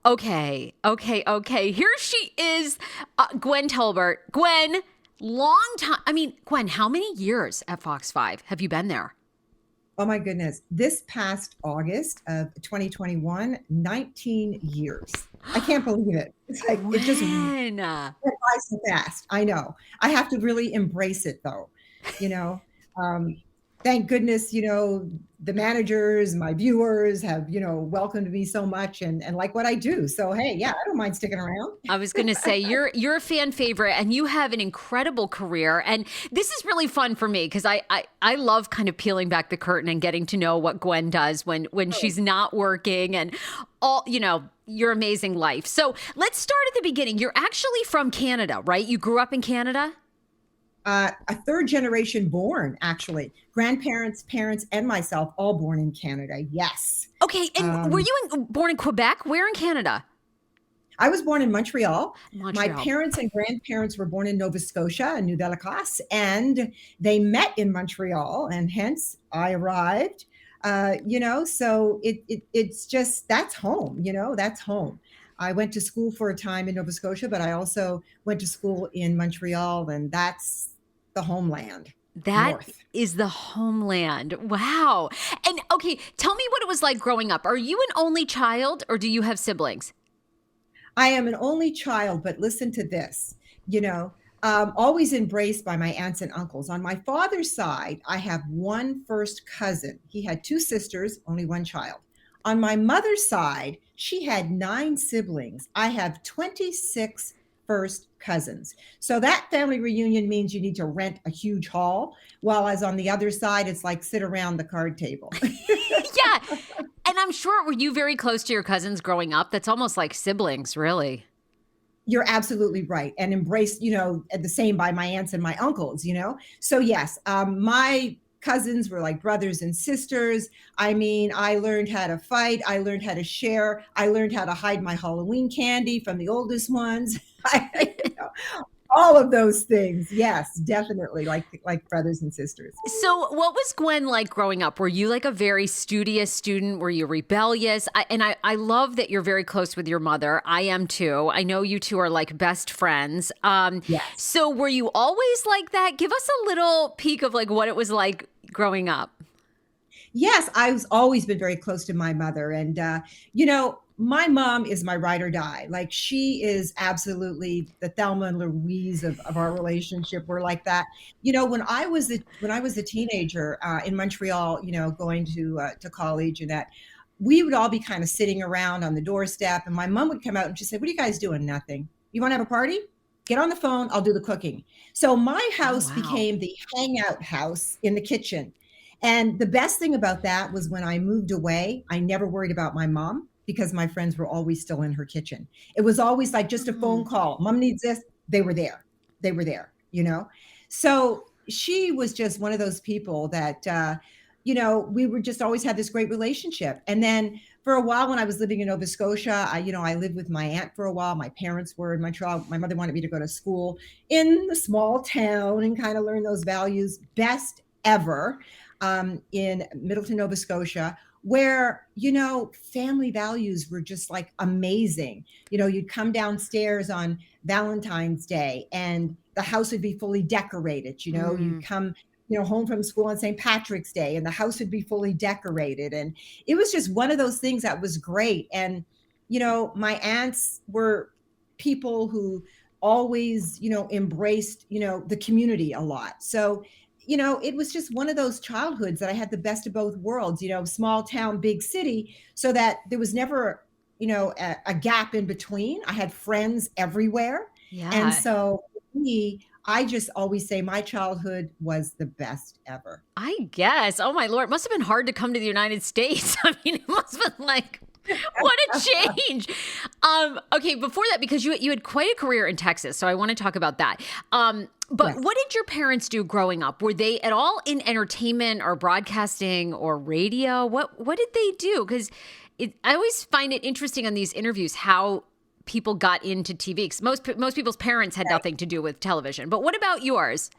Okay. Here she is, Gwen Tolbart. Gwen, long time. I mean, Gwen, how many years at Fox 5 have you been there? Oh my goodness. This past August of 2021, 19 years. I can't believe it. It's like it just went Gwen. by so fast. I know. I have to really embrace it though. You know, um, thank goodness, the managers, my viewers have, welcomed me so much and like what I do. So hey, yeah, I don't mind sticking around. I was going to say you're a fan favorite and you have an incredible career, and this is really fun for me because I love kind of peeling back the curtain and getting to know what Gwen does when she's not working and all your amazing life. So let's start at the beginning. You're actually from Canada, right? You grew up in Canada? A third generation born, actually. Grandparents, parents, and myself all born in Canada. Yes. Okay, and were Um, you born in Quebec? Where in Canada? I was born in Montreal. My Montreal. parents and grandparents were born in Nova Scotia and Nouvelle-Écosse, and they met in Montreal, and hence I arrived. So it's just that's home. That's home. I went to school for a time in Nova Scotia, but I also went to school in Montreal, and that's the homeland, That north. is the homeland. Wow. And okay, tell me what it was like growing up. Are you an only child or do you have siblings? I am an only child, but listen to this, always embraced by my aunts and uncles. On my father's side, I have one first cousin. He had two sisters, only one child. On my mother's side, she had nine siblings. I have 26 first cousins. So that family reunion means you need to rent a huge hall, while as on the other side, it's like sit around the card table. Yeah. And I'm sure, were you very close to your cousins growing up? That's almost like siblings, really. You're absolutely right, and embraced, at the same by my aunts and my uncles. So yes, my cousins were like brothers and sisters. I mean, I learned how to fight, I learned how to share, I learned how to hide my Halloween candy from the oldest ones. All of those things. Yes, definitely, like brothers and sisters. So, what was Gwen like growing up? Were you like a very studious student? Were you rebellious? I love that you're very close with your mother. I am too. I know you two are like best friends. Yes. So were you always like that? Give us a little peek of like what it was like growing up. Yes, I've always been very close to my mother. And, my mom is my ride or die. Like she is absolutely the Thelma and Louise of our relationship. We're like that. When I was a teenager in Montreal, going to college and that, we would all be kind of sitting around on the doorstep, and my mom would come out and she'd say, "What are you guys doing? Nothing. You want to have a party? Get on the phone. I'll do the cooking." So my Oh, house wow. became the hangout house in the kitchen. And the best thing about that was when I moved away, I never worried about my mom because my friends were always still in her kitchen. It was always like just a phone call. Mom needs this. They were there. They were there. So she was just one of those people that, we were just always had this great relationship. And then for a while when I was living in Nova Scotia, I lived with my aunt for a while. My parents were in Montreal. My mother wanted me to go to school in the small town and kind of learn those values. Best ever in Middleton, Nova Scotia, where, family values were just like amazing. You'd come downstairs on Valentine's Day and the house would be fully decorated. You'd Mm. come, home from school on St. Patrick's Day and the house would be fully decorated. And it was just one of those things that was great. And, my aunts were people who always, embraced, the community a lot. So it was just one of those childhoods that I had the best of both worlds, small town, big city, so that there was never, a gap in between. I had friends everywhere. And Yeah. so for me, I just always say my childhood was the best ever. I guess. Oh my Lord. It must have been hard to come to the United States. I mean, it must have been like, what a change. Okay, before that, because you had quite a career in Texas, so I want to talk about that. But Yes. what did your parents do growing up? Were they at all in entertainment or broadcasting or radio? What did they do? Because I always find it interesting on these interviews how people got into TV. 'Cause most people's parents had Right. nothing to do with television. But what about yours?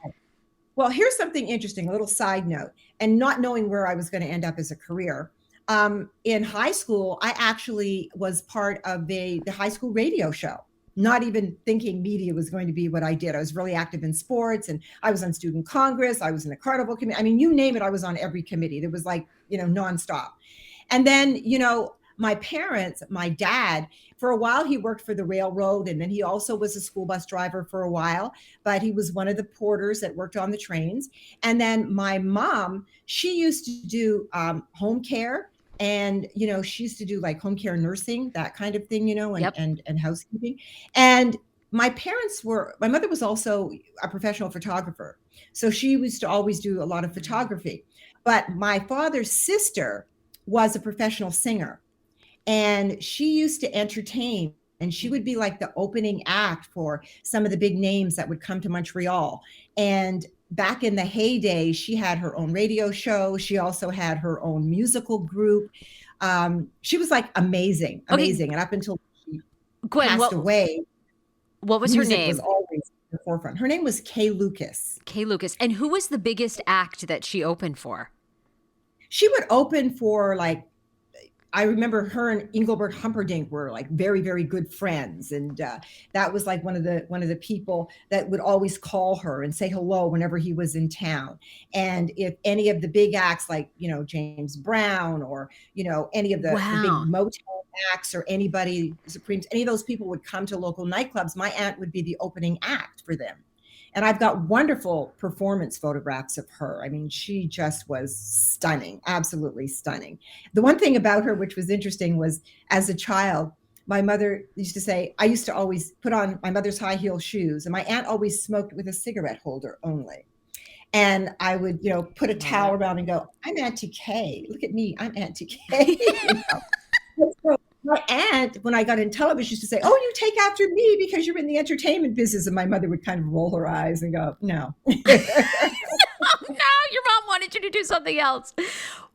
Well, here's something interesting, a little side note, and not knowing where I was going to end up as a career. in high school, I actually was part of the high school radio show, not even thinking media was going to be what I did. I was really active in sports, and I was on student congress. I was in the carnival committee. I mean, you name it, I was on every committee. There was like, nonstop. And then, my parents, my dad, for a while, he worked for the railroad, and then he also was a school bus driver for a while, but he was one of the porters that worked on the trains. And then my mom, she used to do home care. And, she used to do like home care nursing, that kind of thing, Yep. and housekeeping. And my mother was also a professional photographer. So she used to always do a lot of photography. But my father's sister was a professional singer, and she used to entertain, and she would be like the opening act for some of the big names that would come to Montreal. And back in the heyday, she had her own radio show. She also had her own musical group. She was like amazing. Okay, And up until she Gwen, passed away, what was her music was name? always in the forefront. Her name was Kay Lucas. Kay Lucas. And who was the biggest act that she opened for? She would open for, like, I remember her and Engelbert Humperdinck were like very, very good friends. And that was like one of the people that would always call her and say hello whenever he was in town. And if any of the big acts, like, James Brown, or, any of the big Wow. Motown acts, or anybody, Supremes, any of those people would come to local nightclubs, my aunt would be the opening act for them. And I've got wonderful performance photographs of her. I mean, she just was stunning, absolutely stunning. The one thing about her, which was interesting, was as a child, my mother used to say, I used to always put on my mother's high heel shoes, and my aunt always smoked with a cigarette holder only. And I would, put a towel around and go, I'm Auntie Kay. Look at me. I'm Auntie Kay. So my aunt, when I got in television, used to say, oh, you take after me because you're in the entertainment business. And my mother would kind of roll her eyes and go, no. Oh, no, your mom wanted you to do something else.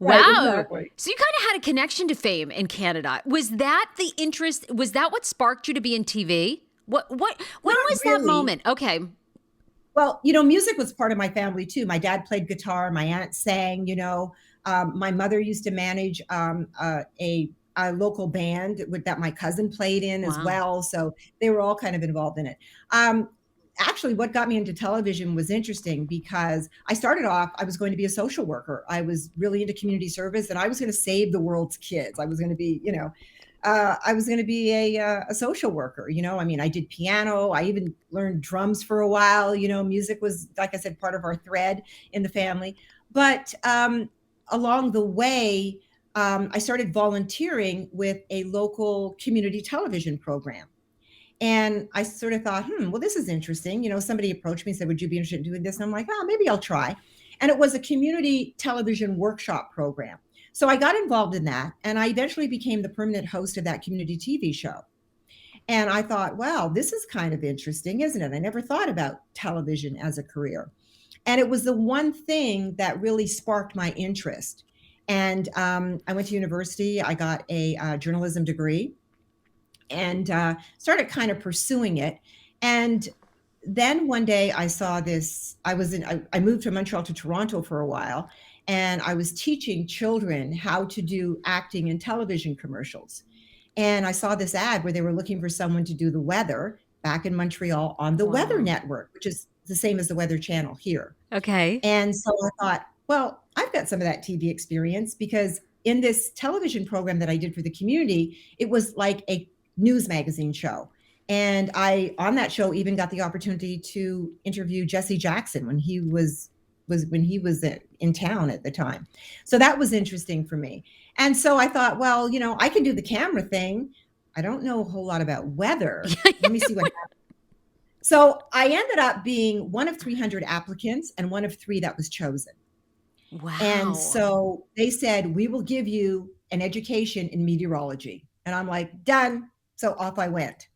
Right, Wow. exactly. So you kind of had a connection to fame in Canada. Was that the interest? Was that what sparked you to be in TV? When Not was that really. moment? Okay. Well, music was part of my family too. My dad played guitar. My aunt sang. My mother used to manage a local band that my cousin played in as Wow. well. So they were all kind of involved in it. Actually, what got me into television was interesting because I started off, I was going to be a social worker. I was really into community service, and I was going to save the world's kids. I was going to be, I was going to be a social worker. I mean, I did piano. I even learned drums for a while. Music was, like I said, part of our thread in the family. But along the way, I started volunteering with a local community television program. And I sort of thought, well, this is interesting. Somebody approached me and said, would you be interested in doing this? And I'm like, oh, maybe I'll try. And it was a community television workshop program. So I got involved in that, and I eventually became the permanent host of that community TV show. And I thought, wow, this is kind of interesting, isn't it? I never thought about television as a career. And it was the one thing that really sparked my interest. And I went to university. I got a journalism degree, and started kind of pursuing it. And then one day I saw this. I moved from Montreal to Toronto for a while, and I was teaching children how to do acting in television commercials. And I saw this ad where they were looking for someone to do the weather back in Montreal on the Weather Wow. Network, which is the same as the Weather Channel here. Okay. And so I thought, well, I've got some of that TV experience, because in this television program that I did for the community, it was like a news magazine show. And I, on that show, even got the opportunity to interview Jesse Jackson when he was in town at the time. So that was interesting for me. And so I thought, well, I can do the camera thing. I don't know a whole lot about weather. Let me see what happens. So I ended up being one of 300 applicants and one of 3 that was chosen. And Wow. so they said, we will give you an education in meteorology. And I'm like, done. So off I went.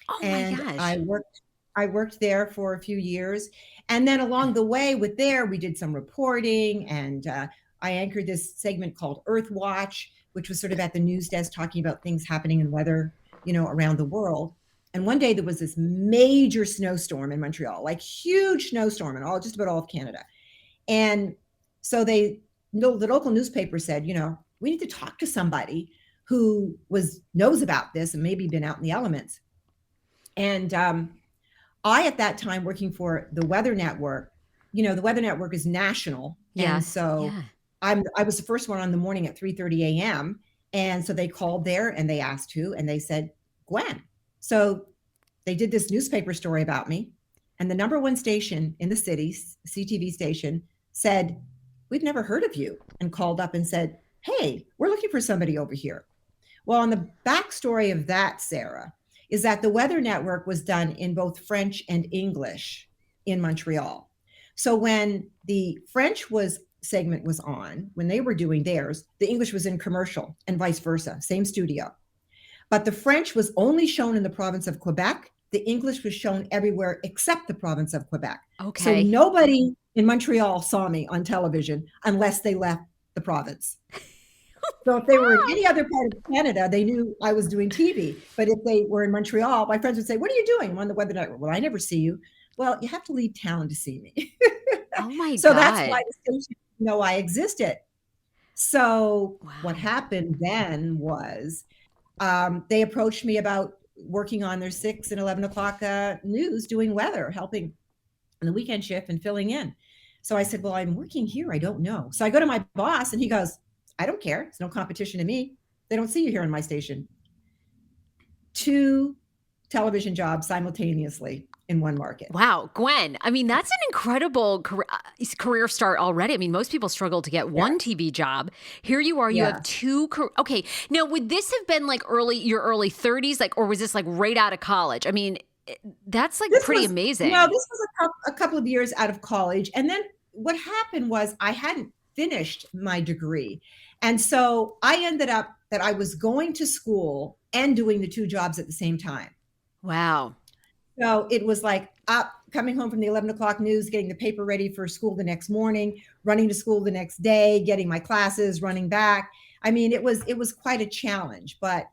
Oh my And gosh. I worked there for a few years. And then along the way with there, we did some reporting, and I anchored this segment called Earth Watch, which was sort of at the news desk talking about things happening in weather, around the world. And one day there was this major snowstorm in Montreal, like huge snowstorm in just about all of Canada. And so the local newspaper said, we need to talk to somebody who knows about this and maybe been out in the elements. And I, at that time, working for the Weather Network, the Weather Network is national. And Yes. so Yeah. I was the first one on the morning at 3:30 a.m. And so they called there and they asked who, and they said, Gwen. So they did this newspaper story about me. And the number one station in the city, CTV station, said, we've never heard of you, and called up and said, hey, we're looking for somebody over here. Well, on the backstory of that, Sarah, is that the Weather Network was done in both French and English in Montreal. So when the French segment was on, when they were doing theirs, the English was in commercial and vice versa, same studio. But the French was only shown in the province of Quebec. The English was shown everywhere except the province of Quebec. Okay. So nobody in Montreal saw me on television unless they left the province. So if they were in any other part of Canada, they knew I was doing TV. But if they were in Montreal, my friends would say, what are you doing? I'm on the Weather Network. Well, I never see you. Well, you have to leave town to see me. Oh my So God. that's why the station didn't know I existed. So Wow. what happened then was they approached me about working on their 6 and 11 o'clock news, doing weather, helping on the weekend shift and filling in. So I said, well, I'm working here. I don't know. So I go to my boss and he goes, I don't care. It's no competition to me. They don't see you here on my station. 2 television jobs simultaneously in one market. Wow, Gwen. I mean, that's an incredible career start already. I mean, most people struggle to get one TV job. Here you are, you have 2. Okay. Now, would this have been like your early 30s, like, or was this like right out of college? I mean, that's like pretty amazing. No, this was a couple of years out of college. And then what happened was I hadn't finished my degree. And so I ended up that I was going to school and doing the 2 jobs at the same time. Wow. So it was like coming home from the 11 o'clock news, getting the paper ready for school the next morning, running to school the next day, getting my classes, running back. I mean, it was quite a challenge, but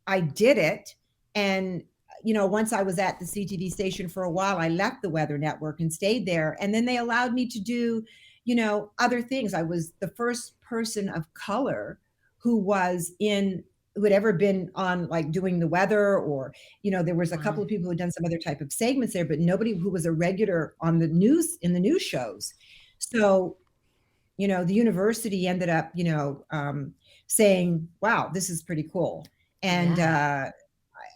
I did it. And, once I was at the CTV station for a while, I left the Weather Network and stayed there. And then they allowed me to do, other things. I was the first person of color who had ever been on like doing the weather, or, there was a couple of people who had done some other type of segments there, but nobody who was a regular on the news, in the news shows. So, the university ended up, saying, wow, this is pretty cool.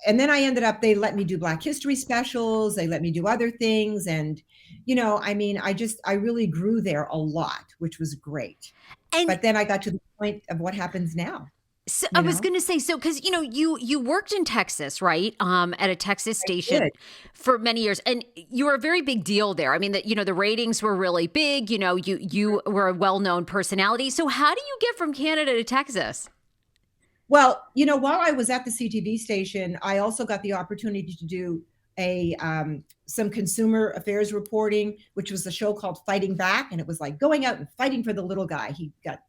And then I ended up, they let me do Black History specials. They let me do other things. And, I really grew there a lot, which was great. But then I got to the point of what happens now. So I was going to say, because, you worked in Texas, right? At a Texas station for many years, and you were a very big deal there. I mean, the ratings were really big, you were a well-known personality. So how do you get from Canada to Texas? Well, while I was at the CTV station, I also got the opportunity to do some consumer affairs reporting, which was a show called Fighting Back. And it was like going out and fighting for the little guy. He got,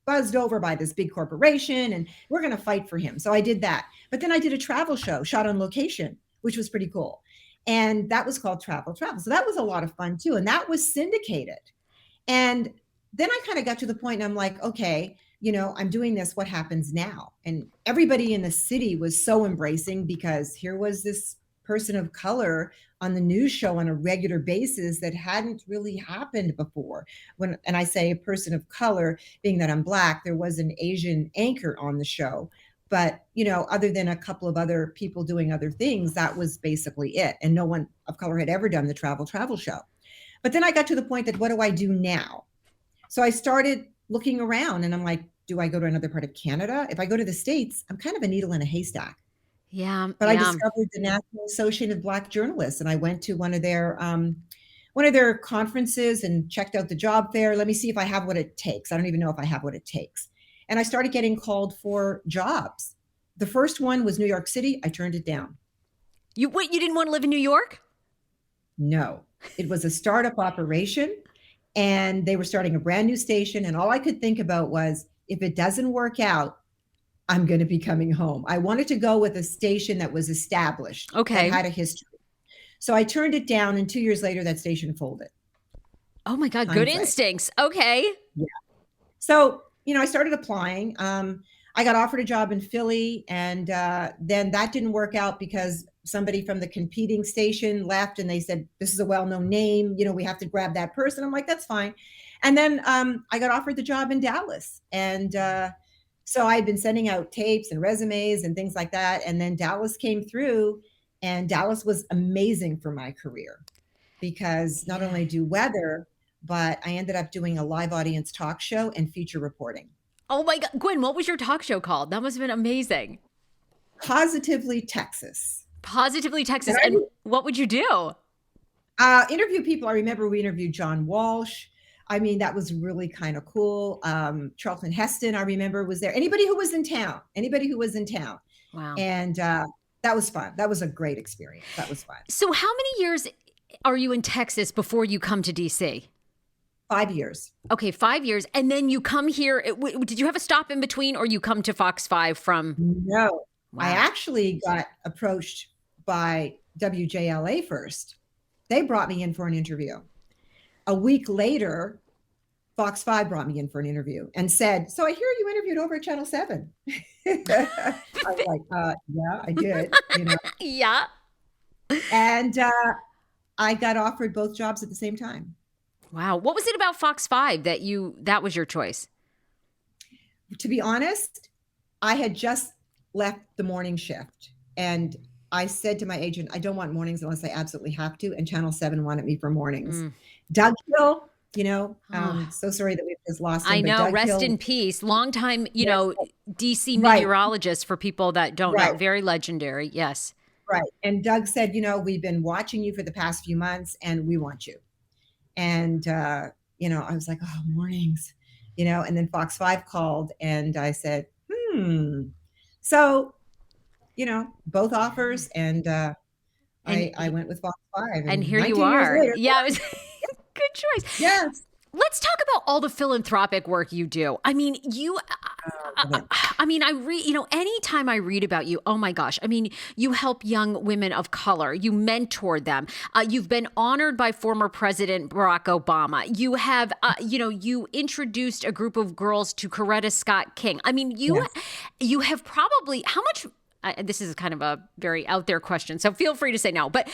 buzzed over by this big corporation, and we're going to fight for him. So I did that. But then I did a travel show shot on location, which was pretty cool. And that was called Travel. So that was a lot of fun too. And that was syndicated. And then I kind of got to the point and I'm like, okay, I'm doing this. What happens now? And everybody in the city was so embracing, because here was this person of color on the news show on a regular basis that hadn't really happened before. And I say a person of color, being that I'm Black, there was an Asian anchor on the show. But, other than a couple of other people doing other things, that was basically it. And no one of color had ever done the travel show. But then I got to the point that, what do I do now? So I started looking around and I'm like, do I go to another part of Canada? If I go to the States, I'm kind of a needle in a haystack. Yeah. But I discovered the National Association of Black Journalists, and I went to one of their conferences and checked out the job fair. Let me see if I have what it takes. I don't even know if I have what it takes. And I started getting called for jobs. The first one was New York City. I turned it down. You didn't want to live in New York? No, it was a startup operation, and they were starting a brand new station. And all I could think about was, if it doesn't work out, I'm going to be coming home. I wanted to go with a station that was established, that had a history. So I turned it down, and 2 years later, that station folded. Oh my God, good instincts. Okay. Yeah. So I started applying. I got offered a job in Philly, and then that didn't work out because somebody from the competing station left, and they said, "This is a well-known name. We have to grab that person." I'm like, "That's fine." And then I got offered the job in Dallas, and so I'd been sending out tapes and resumes and things like that. And then Dallas came through, and Dallas was amazing for my career because not only do weather, but I ended up doing a live audience talk show and feature reporting. Oh my God. Gwen, what was your talk show called? That must have been amazing. Positively Texas. Positively Texas. And what would you do? Interview people. I remember we interviewed John Walsh. I mean, that was really kind of cool. Charlton Heston, I remember, was there. Anybody who was in town. Wow. And that was fun. That was a great experience. That was fun. So how many years are you in Texas before you come to DC? 5 years. Okay, 5 years. And then you come here. Did you have a stop in between, or you come to Fox 5 from? No. Wow. I actually got approached by WJLA first. They brought me in for an interview. A week later, Fox 5 brought me in for an interview and said, "So I hear you interviewed over at Channel 7." I was like, yeah, I did. Yeah. And I got offered both jobs at the same time. Wow. What was it about Fox 5 that was your choice? To be honest, I had just left the morning shift, and I said to my agent, "I don't want mornings unless I absolutely have to." And Channel 7 wanted me for mornings. Doug Hill, so sorry that we've just lost him. I know. Doug Rest Hill, in peace. Longtime, DC meteorologist for people that don't know. Very legendary. Yes. Right. And Doug said, "We've been watching you for the past few months and we want you." And, I was like, "Oh, mornings," and then Fox 5 called and I said, So, both offers, and I went with Fox 5. And here 19 you years are. later, Yeah, it was good choice. yes. Let's talk about all the philanthropic work you do. I mean, I read, anytime I read about you, oh my gosh, you help young women of color, you mentor them. You've been honored by former President Barack Obama. You have, you introduced a group of girls to Coretta Scott King. You have probably, how much, this is kind of a very out there question, so feel free to say no. But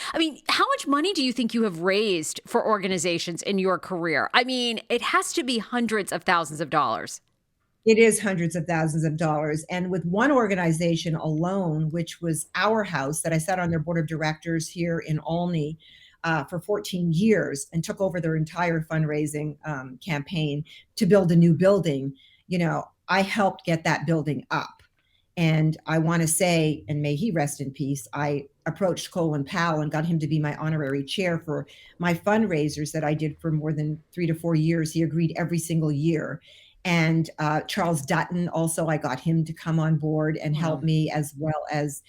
how much money do you think you have raised for organizations in your career? It has to be hundreds of thousands of dollars. It is hundreds of thousands of dollars. And with one organization alone, which was Our House, that I sat on their board of directors here in Olney for 14 years and took over their entire fundraising campaign to build a new building, I helped get that building up. And I want to say, and may he rest in peace, I approached Colin Powell and got him to be my honorary chair for my fundraisers that I did for more than 3 to 4 years. He agreed every single year. And Charles Dutton, also, I got him to come on board and help me, as well as,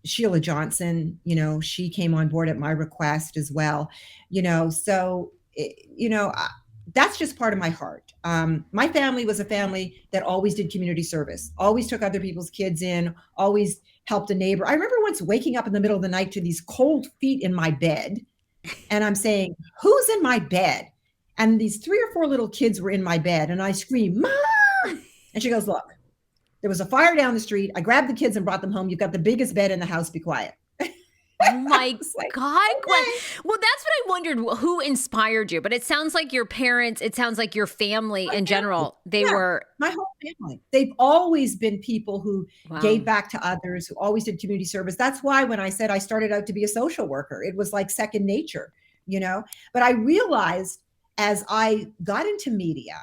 Sheila Johnson, she came on board at my request as well. That's just part of my heart. My family was a family that always did community service, always took other people's kids in, always helped a neighbor. I remember once waking up in the middle of the night to these cold feet in my bed. And I'm saying, "Who's in my bed?" And these 3 or 4 little kids were in my bed, and I screamed, "Mom!" And she goes, "Look, there was a fire down the street. I grabbed the kids and brought them home. You've got the biggest bed in the house. Be quiet." Oh my God, Gwen. Well, that's what I wondered, who inspired you. But it sounds like your parents, it sounds like your family in general. They were my whole family. They've always been people who gave back to others, who always did community service. That's why when I said I started out to be a social worker, it was like second nature, But I realized as I got into media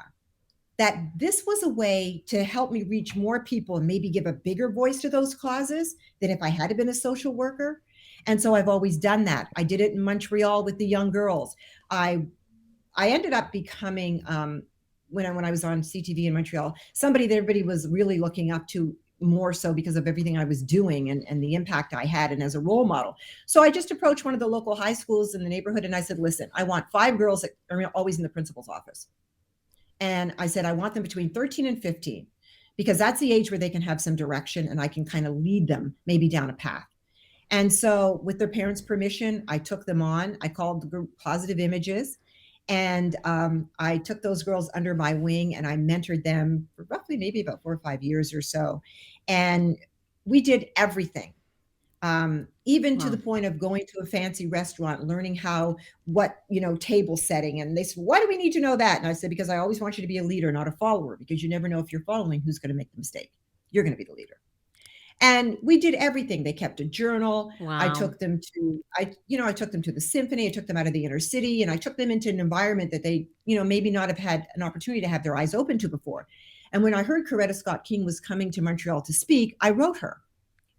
that this was a way to help me reach more people and maybe give a bigger voice to those causes than if I had been a social worker. And so I've always done that. I did it in Montreal with the young girls. I ended up becoming, when I was on CTV in Montreal, somebody that everybody was really looking up to, more so because of everything I was doing and the impact I had, and as a role model. So I just approached one of the local high schools in the neighborhood and I said, "Listen, I want 5 girls that are always in the principal's office." And I said, "I want them between 13 and 15, because that's the age where they can have some direction and I can kind of lead them maybe down a path." And so with their parents' permission, I took them on. I called the group Positive Images. And I took those girls under my wing and I mentored them for roughly maybe about 4 or 5 years or so. And we did everything, even to Wow. the point of going to a fancy restaurant, learning what, table setting. And they said, why do we need to know that? And I said, because I always want you to be a leader, not a follower, because you never know if you're following who's going to make the mistake. You're going to be the leader. And we did everything. They kept a journal. I Wow. took them to, I took them to the symphony. I took them out of the inner city, and I took them into an environment that they, maybe not have had an opportunity to have their eyes open to before. And when I heard Coretta Scott King was coming to Montreal to speak, I wrote her.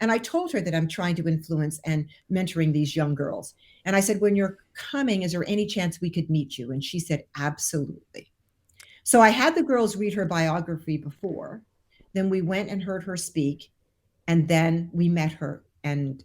And I told her that I'm trying to influence and mentoring these young girls. And I said, when you're coming, is there any chance we could meet you? And she said, absolutely. So I had the girls read her biography before. Then we went and heard her speak. And then we met her, and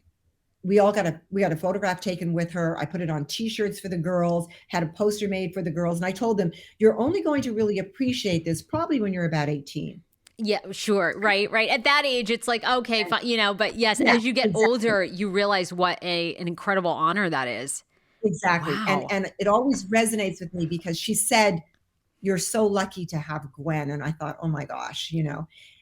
we got a photograph taken with her. I put it on t-shirts for the girls, had a poster made for the girls. And I told them, you're only going to really appreciate this probably when you're about 18. Yeah, sure. Right, right. At that age, it's like, okay, fine, but yes, Yeah, as you get exactly. older, you realize what an incredible honor that is. Exactly. And Wow. and it always resonates with me because she said, you're so lucky to have Gwen. And I thought, oh my gosh.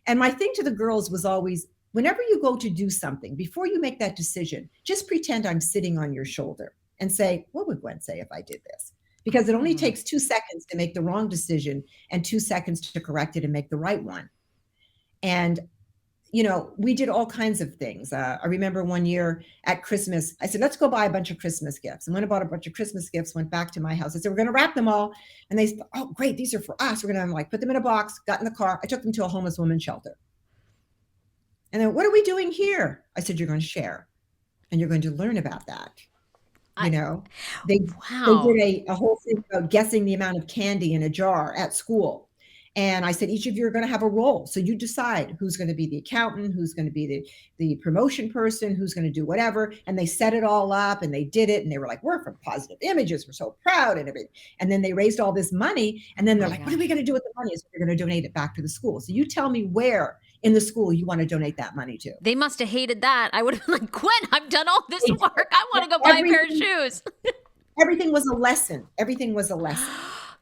And my thing to the girls was always, whenever you go to do something, before you make that decision, just pretend I'm sitting on your shoulder and say, what would Gwen say if I did this? Because it only Hmm. takes 2 seconds to make the wrong decision and 2 seconds to correct it and make the right one. And we did all kinds of things. I remember one year at Christmas, I said, let's go buy a bunch of Christmas gifts. And went and bought a bunch of Christmas gifts, went back to my house. I said, we're going to wrap them all. And they said, oh, great. These are for us. We're going to put them in a box, got in the car. I took them to a homeless women's shelter. And then, what are we doing here? I said, you're going to share and you're going to learn about that. I, You know, they they wow. did a whole thing about guessing the amount of candy in a jar at school. And I said, each of you are going to have a role. So you decide who's going to be the accountant, who's going to be the promotion person, who's going to do whatever. And they set it all up and they did it. And they were like, we're from Positive Images. We're so proud and everything. And then they raised all this money. And then they're My like, what are we gosh. going to do with the money? So we're going to donate it back to the school. So you tell me where in the school you want to donate that money to. They must have hated that. I would have been like, Gwen, I've done all this It's, work. I want to go buy a pair of everything, shoes. everything was a lesson. Everything was a lesson.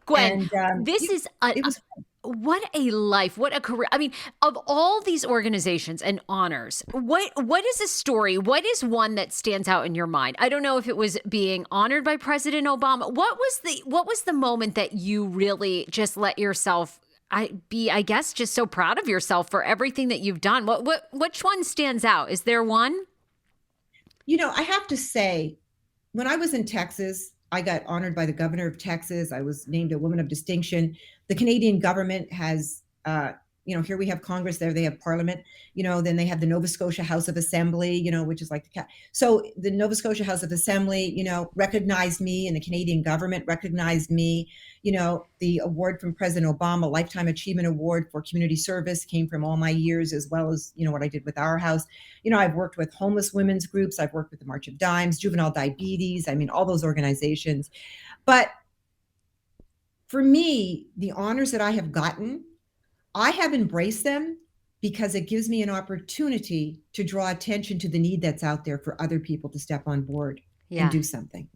Gwen, And this is it was what a life, what a career. I mean, of all these organizations and honors, what is a story? What is one that stands out in your mind? I don't know if it was being honored by President Obama. What was the moment that you really just let yourself I guess just so proud of yourself for everything that you've done? Which one stands out? Is there one? I have to say, when I was in Texas, I got honored by the governor of Texas. I was named a woman of distinction. The Canadian government has, here we have Congress, there they have Parliament. Then they have the Nova Scotia House of Assembly, which is like so the Nova Scotia House of Assembly, recognized me, and the Canadian government recognized me. The award from President Obama, Lifetime Achievement Award for community service, came from all my years, as well as, what I did with our house. I've worked with homeless women's groups. I've worked with the March of Dimes, Juvenile Diabetes. I mean, all those organizations. But for me, the honors that I have gotten, I have embraced them because it gives me an opportunity to draw attention to the need that's out there for other people to step on board and Yeah. do something.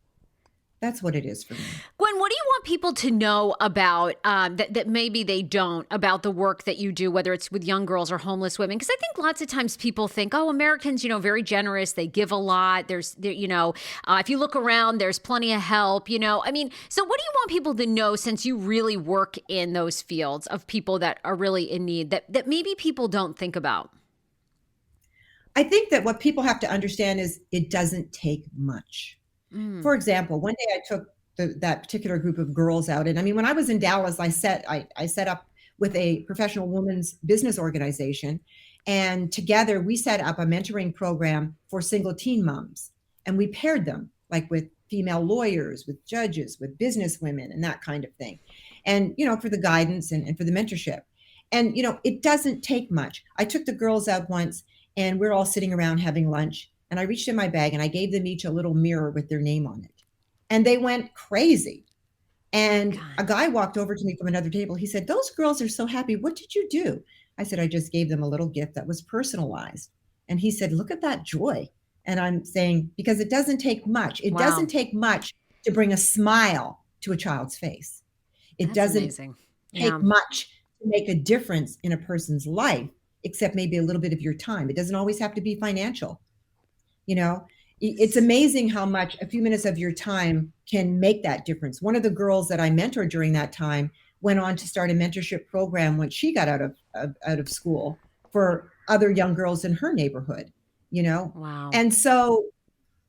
That's what it is for me. Gwen, what do you want people to know about that maybe they don't about the work that you do, whether it's with young girls or homeless women? Because I think lots of times people think, oh, Americans, very generous. They give a lot. If you look around, there's plenty of help. I mean, so what do you want people to know, since you really work in those fields of people that are really in need, that maybe people don't think about? I think that what people have to understand is it doesn't take much. Mm. For example, one day I took that particular group of girls out. And I mean, when I was in Dallas, I set up with a professional women's business organization. And together we set up a mentoring program for single teen moms. And we paired them like with female lawyers, with judges, with business women, and that kind of thing. And, for the guidance and for the mentorship. And, it doesn't take much. I took the girls out once, and we're all sitting around having lunch. And I reached in my bag and I gave them each a little mirror with their name on it. And they went crazy. And a God. guy walked over to me from another table. He said, those girls are so happy. What did you do? I said, I just gave them a little gift that was personalized. And he said, look at that joy. And I'm saying, because it doesn't take much. It Wow. doesn't take much to bring a smile to a child's face. It That's doesn't amazing. take Yeah. much to make a difference in a person's life, except maybe a little bit of your time. It doesn't always have to be financial. You know, it's amazing how much a few minutes of your time can make that difference. One of the girls that I mentored during that time went on to start a mentorship program when she got out of school for other young girls in her neighborhood, you know. Wow. And so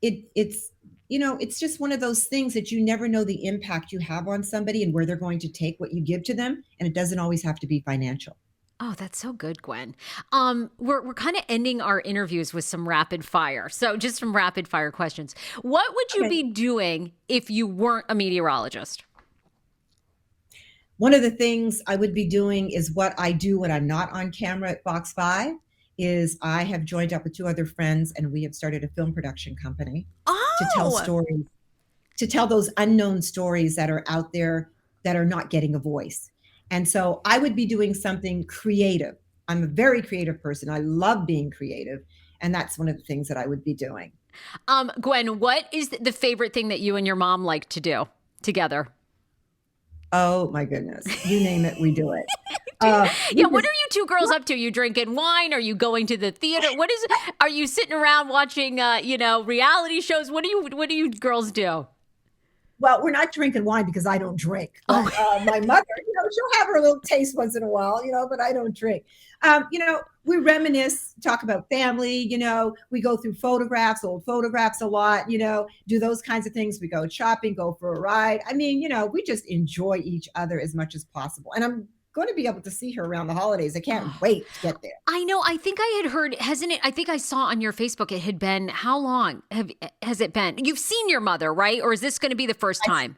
it's it's just one of those things that you never know the impact you have on somebody and where they're going to take what you give to them, and it doesn't always have to be financial. Oh, that's so good, Gwen. We're kind of ending our interviews with some rapid fire. So just some rapid fire questions. What would you Okay. be doing if you weren't a meteorologist? One of the things I would be doing is what I do when I'm not on camera at Fox 5 is I have joined up with two other friends and we have started a film production company to tell Oh, stories, to tell those unknown stories that are out there that are not getting a voice. And so I would be doing something creative. I'm a very creative person. I love being creative. And that's one of the things that I would be doing. Gwen, what is the favorite thing that you and your mom like to do together? Oh my goodness. You name it, we do it. Yeah, We what just, are you two girls up to? You drinking wine? Are you going to the theater? What is? Are you sitting around watching, reality shows? What do you girls do? well, we're not drinking wine because I don't drink. But Oh, my mother, she'll have her little taste once in a while, but I don't drink. We reminisce, talk about family, we go through photographs, old photographs a lot, do those kinds of things. We go shopping, go for a ride. I mean, we just enjoy each other as much as possible. And I'm going to be able to see her around the holidays. I can't wait to get there. I know. I think I had heard, hasn't it? I think I saw on your Facebook it had been, how long has it been? You've seen your mother, right? Or is this going to be the first time?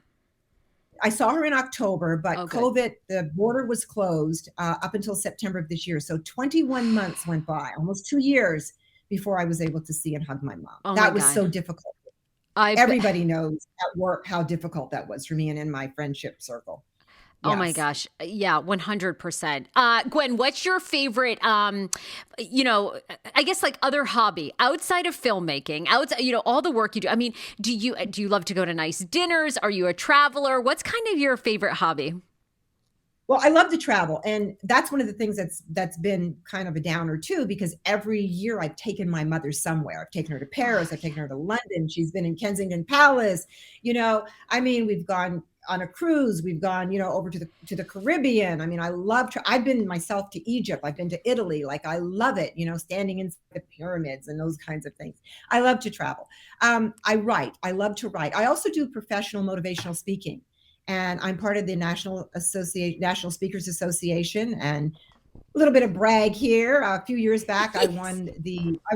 I saw her in October, but Oh, good. COVID, the border was closed up until September of this year. So 21 months went by, almost 2 years before I was able to see and hug my mom. Oh my That was God. so difficult. I Everybody knows at work how difficult that was for me and in my friendship circle. Oh my Yes. gosh. Yeah, 100%. Gwen, what's your favorite, I guess like other hobby outside of filmmaking, outside, all the work you do? I mean, do you love to go to nice dinners? Are you a traveler? What's kind of your favorite hobby? Well, I love to travel, and that's one of the things that's been kind of a downer too, because every year I've taken my mother somewhere. I've taken her to Paris, I've taken her to London. She's been in Kensington Palace. I mean, we've gone on a cruise. We've gone, over to the Caribbean. I mean, I love. I've been myself to Egypt. I've been to Italy. Like I love it. Standing in the pyramids and those kinds of things. I love to travel. I write. I love to write. I also do professional motivational speaking. And I'm part of the National Speakers Association. And a little bit of brag here. A few years back, I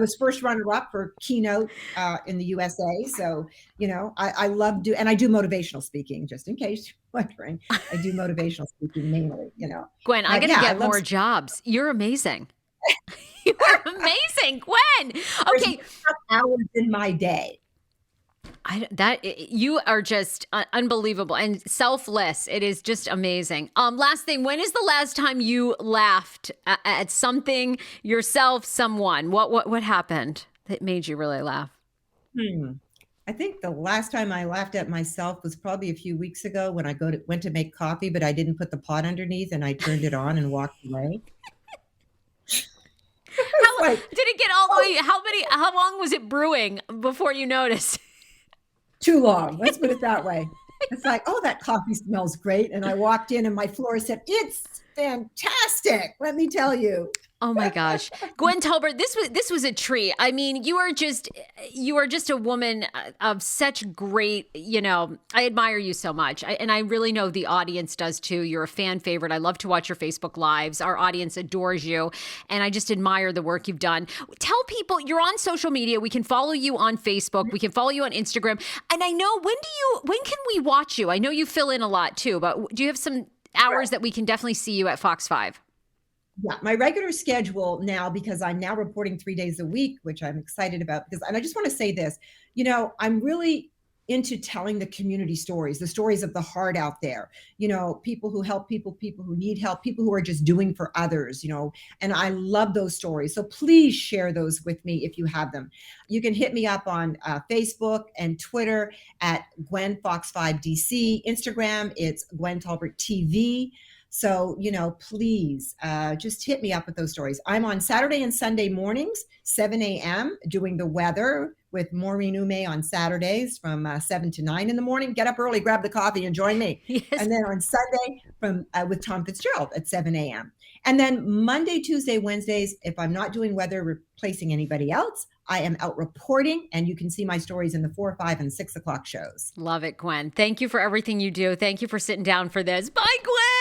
was first runner-up for keynote in the USA. So, I and I do motivational speaking, just in case you're wondering. I do motivational speaking mainly, Gwen, I But got to yeah, I get love more jobs. You're amazing. You're amazing, Gwen. there's Okay. enough hours in my day. You are just unbelievable and selfless. It is just amazing. Last thing, when is the last time you laughed at something, yourself, someone? What happened that made you really laugh? Hmm. I think the last time I laughed at myself was probably a few weeks ago when I went to make coffee, but I didn't put the pot underneath and I turned it on and walked away. It's How like, did it get all the way? How long was it brewing before you noticed? too long. Let's put it that way. It's like, oh, that coffee smells great. And I walked in and my floor said, it's fantastic. Let me tell you. Oh my gosh. Gwen Tolbart, this was a treat. I mean, you are just a woman of such great, I admire you so much. And I really know the audience does too. You're a fan favorite. I love to watch your Facebook lives. Our audience adores you. And I just admire the work you've done. Tell people you're on social media. We can follow you on Facebook. We can follow you on Instagram. And I know when can we watch you? I know you fill in a lot too, but do you have some hours that we can definitely see you at Fox 5? Yeah, my regular schedule now, because I'm now reporting 3 days a week, which I'm excited about. And I just want to say this, I'm really into telling the community stories, the stories of the heart out there, people who help people, people who need help, people who are just doing for others, and I love those stories. So please share those with me if you have them. You can hit me up on Facebook and Twitter at Gwen Fox 5 DC. Instagram, it's Gwen Tolbart TV. So, please just hit me up with those stories. I'm on Saturday and Sunday mornings, 7 a.m., doing the weather with Maureen Ume on Saturdays from 7 to 9 in the morning. Get up early, grab the coffee, and join me. Yes. And then on Sunday with Tom Fitzgerald at 7 a.m. And then Monday, Tuesday, Wednesdays, if I'm not doing weather replacing anybody else, I am out reporting, and you can see my stories in the 4, 5, and 6 o'clock shows. Love it, Gwen. Thank you for everything you do. Thank you for sitting down for this. Bye, Gwen.